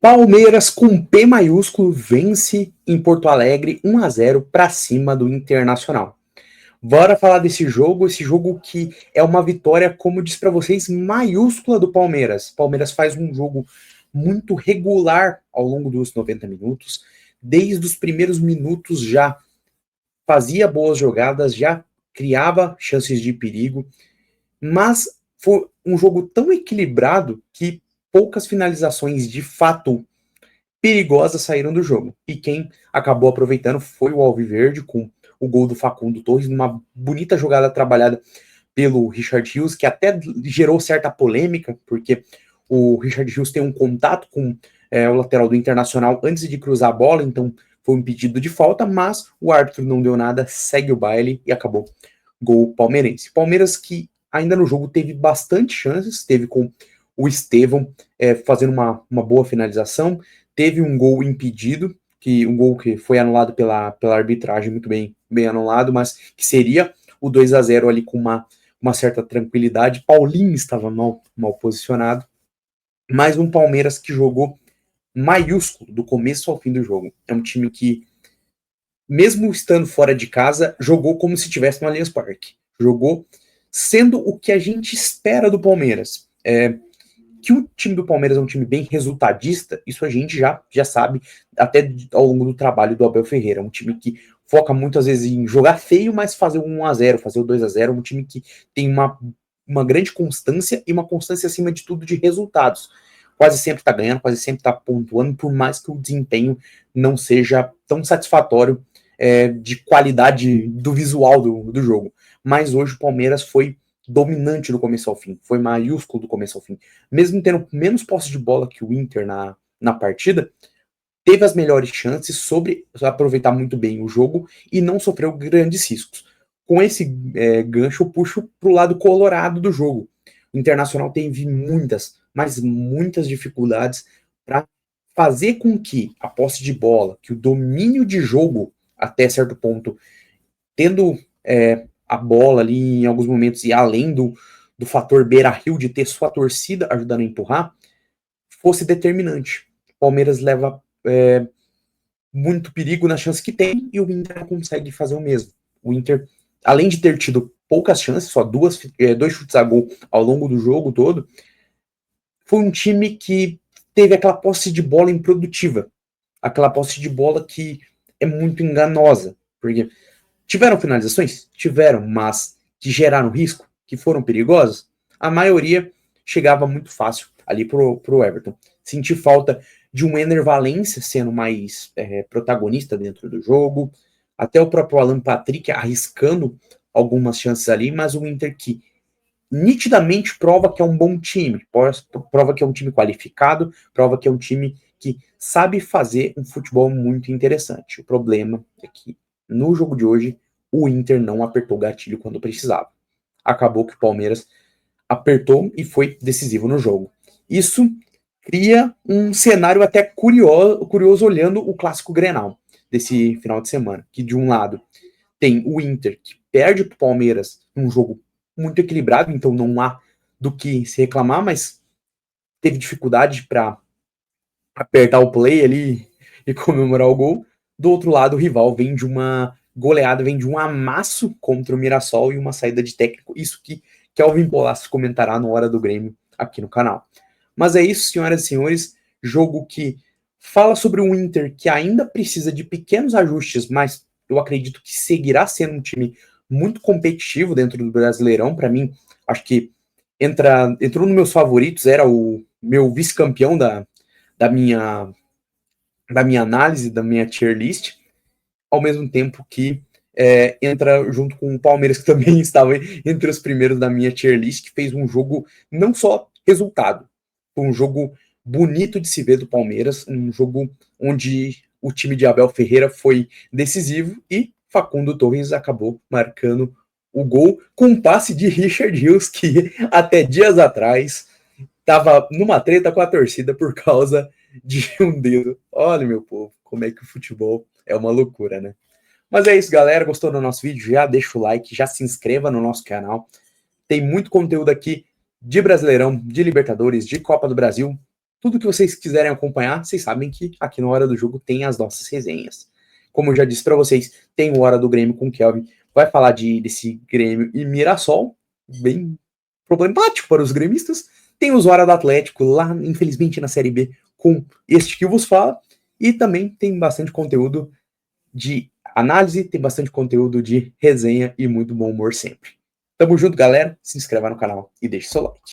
Palmeiras com P maiúsculo vence em Porto Alegre 1-0 para cima do Internacional. Bora falar desse jogo, esse jogo que é uma vitória, como eu disse para vocês, maiúscula do Palmeiras. Palmeiras faz um jogo muito regular ao longo dos 90 minutos. Desde os primeiros minutos já fazia boas jogadas, já criava chances de perigo, mas foi um jogo tão equilibrado que poucas finalizações de fato perigosas saíram do jogo. E quem acabou aproveitando foi o Alviverde, com o gol do Facundo Torres, numa bonita jogada trabalhada pelo Richard Rios, que até gerou certa polêmica, porque o Richard Rios tem um contato com o lateral do Internacional antes de cruzar a bola, então foi um pedido de falta, mas o árbitro não deu nada, segue o baile e acabou gol palmeirense. Palmeiras que ainda no jogo teve bastante chances, teve com o Estevão fazendo uma boa finalização, teve um gol impedido, um gol que foi anulado pela arbitragem, muito bem anulado, mas que seria o 2-0 ali com uma certa tranquilidade. Paulinho estava mal posicionado, mas um Palmeiras que jogou maiúsculo do começo ao fim do jogo. É um time que, mesmo estando fora de casa, jogou como se estivesse no Allianz Parque. Jogou sendo o que a gente espera do Palmeiras. Que o time do Palmeiras é um time bem resultadista, isso a gente já sabe, até ao longo do trabalho do Abel Ferreira. É um time que foca muitas vezes em jogar feio, mas fazer o 1-0, fazer o 2-0. Um time que tem uma grande constância e uma constância acima de tudo de resultados. Quase sempre tá ganhando, quase sempre tá pontuando, por mais que o desempenho não seja tão satisfatório de qualidade do visual do jogo. Mas hoje o Palmeiras foi dominante do começo ao fim, foi maiúsculo do começo ao fim. Mesmo tendo menos posse de bola que o Inter na partida, teve as melhores chances sobre aproveitar muito bem o jogo e não sofreu grandes riscos. Com esse gancho, eu puxo pro lado colorado do jogo. O Internacional teve muitas dificuldades para fazer com que a posse de bola, que o domínio de jogo, até certo ponto, tendo a bola ali em alguns momentos e além do fator Beira-Rio de ter sua torcida ajudando a empurrar, fosse determinante. O Palmeiras leva muito perigo na chance que tem e o Inter consegue fazer o mesmo. O Inter, além de ter tido poucas chances, só dois chutes a gol ao longo do jogo todo, foi um time que teve aquela posse de bola improdutiva, aquela posse de bola que é muito enganosa, porque tiveram finalizações? Tiveram, mas que geraram risco, que foram perigosas? A maioria chegava muito fácil ali pro Everton. Senti falta de um Ener Valencia sendo mais protagonista dentro do jogo, até o próprio Alan Patrick arriscando algumas chances ali, mas o Inter que nitidamente prova que é um bom time, prova que é um time qualificado, prova que é um time que sabe fazer um futebol muito interessante. O problema é que no jogo de hoje o Inter não apertou o gatilho quando precisava. Acabou que o Palmeiras apertou e foi decisivo no jogo. Isso cria um cenário até curioso olhando o clássico Grenal desse final de semana, que de um lado tem o Inter que perde para o Palmeiras num jogo muito equilibrado, então não há do que se reclamar, mas teve dificuldade para apertar o play ali e comemorar o gol. Do outro lado, o rival vem de uma goleada, vem de um amasso contra o Mirassol e uma saída de técnico, isso que Kelvin Polassi comentará na hora do Grêmio aqui no canal. Mas é isso, senhoras e senhores, jogo que fala sobre um Inter que ainda precisa de pequenos ajustes, mas eu acredito que seguirá sendo um time muito competitivo dentro do Brasileirão. Para mim, acho que entrou nos meus favoritos, era o meu vice-campeão da minha análise, da minha tier list, ao mesmo tempo que entra junto com o Palmeiras, que também estava entre os primeiros da minha tier list, que fez um jogo não só resultado, foi um jogo bonito de se ver do Palmeiras, um jogo onde o time de Abel Ferreira foi decisivo e Facundo Torres acabou marcando o gol com um passe de Richard Rios, que até dias atrás estava numa treta com a torcida por causa de um dedo. Olha, meu povo, como é que o futebol é uma loucura, né? Mas é isso, galera. Gostou do nosso vídeo? Já deixa o like, já se inscreva no nosso canal. Tem muito conteúdo aqui de Brasileirão, de Libertadores, de Copa do Brasil. tudo que vocês quiserem acompanhar, vocês sabem que aqui na Hora do Jogo tem as nossas resenhas. Como eu já disse para vocês, tem o Hora do Grêmio com o Kelvin, vai falar desse Grêmio e Mirassol, bem problemático para os gremistas. Tem os Hora do Atlético lá, infelizmente, na Série B, com este que vos fala. E também tem bastante conteúdo de análise, tem bastante conteúdo de resenha e muito bom humor sempre. Tamo junto, galera. Se inscreva no canal e deixe seu like.